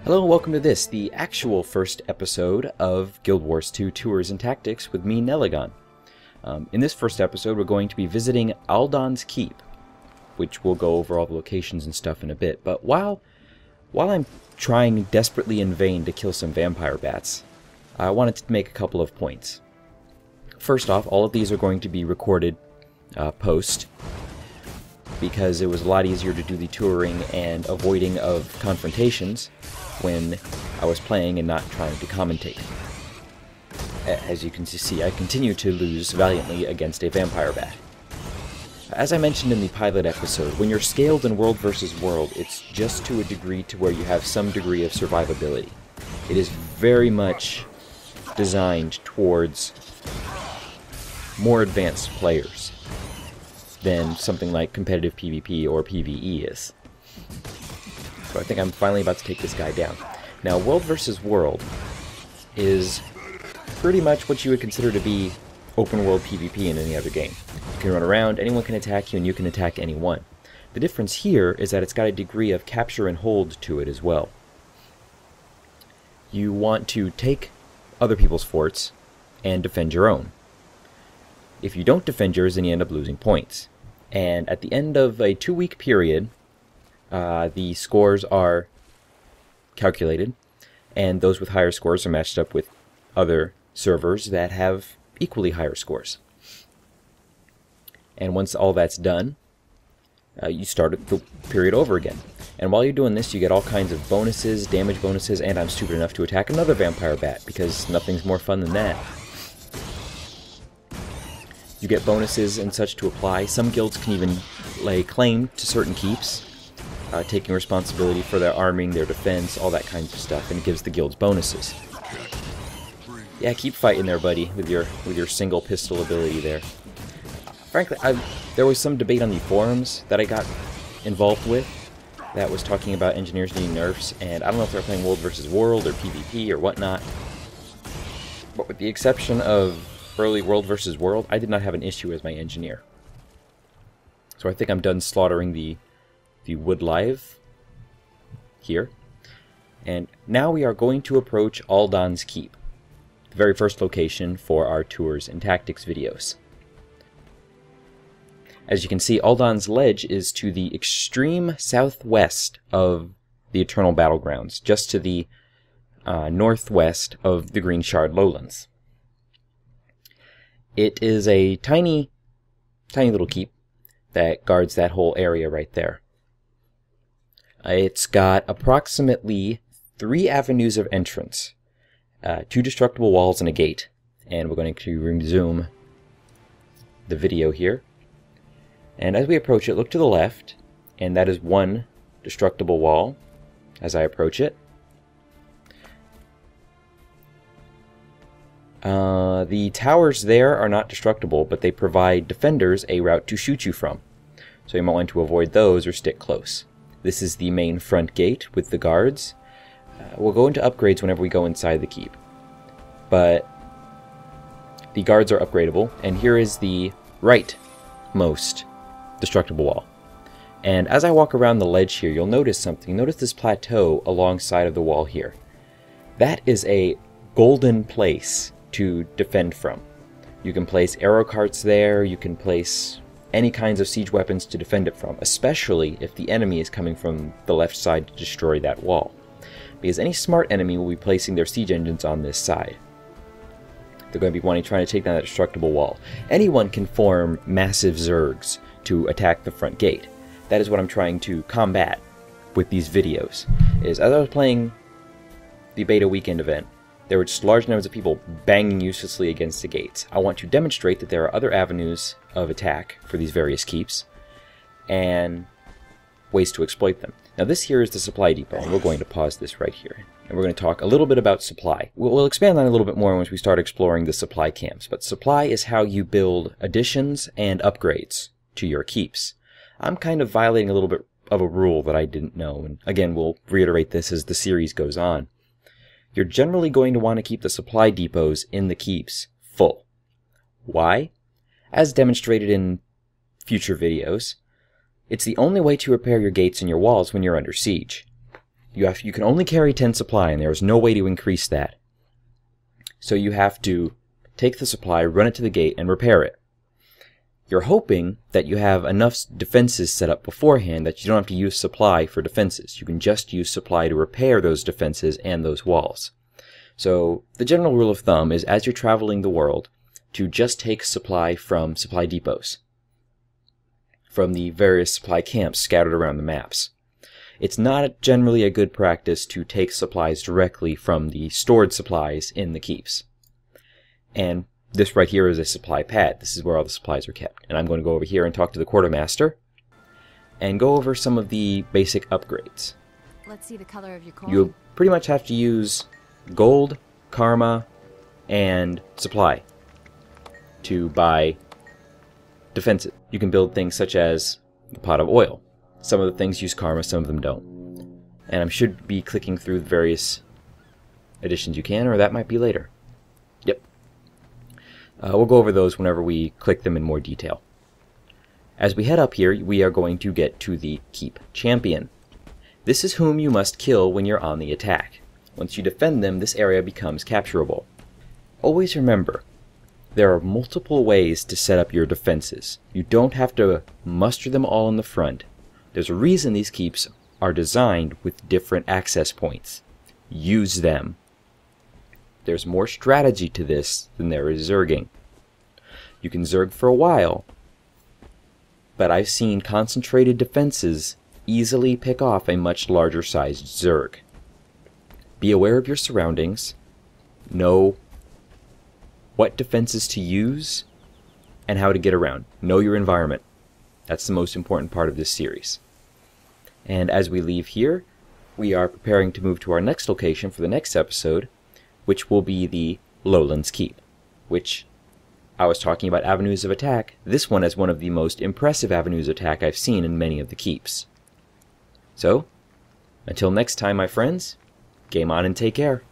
Hello and welcome to this, the actual first episode of Guild Wars 2 Tours and Tactics with me, NEligahn. In this first episode, we're going to be visiting Aldon's Keep, which we'll go over all the locations and stuff in a bit. But while I'm trying desperately in vain to kill some vampire bats, I wanted to make a couple of points. First off, all of these are going to be recorded post, because it was a lot easier to do the touring and avoiding of confrontations when I was playing and not trying to commentate. As you can see, I continue to lose valiantly against a vampire bat. As I mentioned in the pilot episode, when you're scaled in World vs. World, it's just to a degree to where you have some degree of survivability. It is very much designed towards more advanced players than something like competitive PvP or PvE is. So I think I'm finally about to take this guy down. Now, World vs. World is pretty much what you would consider to be open world PvP in any other game. You can run around, anyone can attack you, and you can attack anyone. The difference here is that it's got a degree of capture and hold to it as well. You want to take other people's forts and defend your own. If you don't defend yours, then you end up losing points. And at the end of a 2-week period, the scores are calculated, and those with higher scores are matched up with other servers that have equally higher scores. And once all that's done, you start the period over again. And while you're doing this, you get all kinds of bonuses, damage bonuses, and I'm stupid enough to attack another vampire bat, because nothing's more fun than that. You get bonuses and such to apply. Some guilds can even lay claim to certain keeps, taking responsibility for their arming, their defense, all that kind of stuff, and it gives the guilds bonuses. Yeah, keep fighting there, buddy, with your single pistol ability there. Frankly, there was some debate on the forums that I got involved with that was talking about engineers needing nerfs, and I don't know if they're playing World vs. World or PvP or whatnot, but with the exception of early World vs. World, I did not have an issue as my engineer. So I think I'm done slaughtering the wood live here. And now we are going to approach Aldon's Keep, the very first location for our tours and tactics videos. As you can see, Aldon's Ledge is to the extreme southwest of the Eternal Battlegrounds, just to the northwest of the Green Shard Lowlands. It is a tiny little keep that guards that whole area right there. It's got approximately 3 avenues of entrance, 2 destructible walls and a gate. And we're going to resume the video here. And as we approach it, look to the left, and that is 1 destructible wall as I approach it. The towers there are not destructible, but they provide defenders a route to shoot you from. So you might want to avoid those or stick close. This is the main front gate with the guards. We'll go into upgrades whenever we go inside the keep. But the guards are upgradable, and here is the rightmost destructible wall. And as I walk around the ledge here, you'll notice something. Notice this plateau alongside of the wall here. That is a golden place to defend from. You can place arrow carts there, you can place any kinds of siege weapons to defend it from, especially if the enemy is coming from the left side to destroy that wall. Because any smart enemy will be placing their siege engines on this side. They're going to be trying to take down that destructible wall. Anyone can form massive zergs to attack the front gate. That is what I'm trying to combat with these videos. As I was playing the beta weekend event, there were just large numbers of people banging uselessly against the gates. I want to demonstrate that there are other avenues of attack for these various keeps, and ways to exploit them. Now this here is the supply depot, and we're going to pause this right here. And we're going to talk a little bit about supply. We'll expand on it a little bit more once we start exploring the supply camps, but supply is how you build additions and upgrades to your keeps. I'm kind of violating a little bit of a rule that I didn't know, and again we'll reiterate this as the series goes on. You're generally going to want to keep the supply depots in the keeps full. Why? As demonstrated in future videos, it's the only way to repair your gates and your walls when you're under siege. you can only carry 10 supply, and there is no way to increase that. So you have to take the supply, run it to the gate, and repair it. You're hoping that you have enough defenses set up beforehand that you don't have to use supply for defenses. You can just use supply to repair those defenses and those walls. So the general rule of thumb is, as you're traveling the world, to just take supply from supply depots, from the various supply camps scattered around the maps. It's not generally a good practice to take supplies directly from the stored supplies in the keeps. And this right here is a supply pad. This is where all the supplies are kept. And I'm going to go over here and talk to the quartermaster and go over some of the basic upgrades. Let's see the color of your coin. You pretty much have to use gold, karma, and supply to buy defenses. You can build things such as the pot of oil. Some of the things use karma, some of them don't. And I should be clicking through the various additions you can, or that might be later. Yep. We'll go over those whenever we click them in more detail. As we head up here, we are going to get to the Keep Champion. This is whom you must kill when you're on the attack. Once you defend them, this area becomes capturable. Always remember, there are multiple ways to set up your defenses. You don't have to muster them all in the front. There's a reason these keeps are designed with different access points. Use them. There's more strategy to this than there is zerging. You can zerg for a while, but I've seen concentrated defenses easily pick off a much larger sized zerg. Be aware of your surroundings, know what defenses to use, and how to get around. Know your environment. That's the most important part of this series. And as we leave here, we are preparing to move to our next location for the next episode, which will be the Lowlands Keep, which I was talking about avenues of attack. This one is one of the most impressive avenues of attack I've seen in many of the keeps. So, until next time, my friends, game on and take care.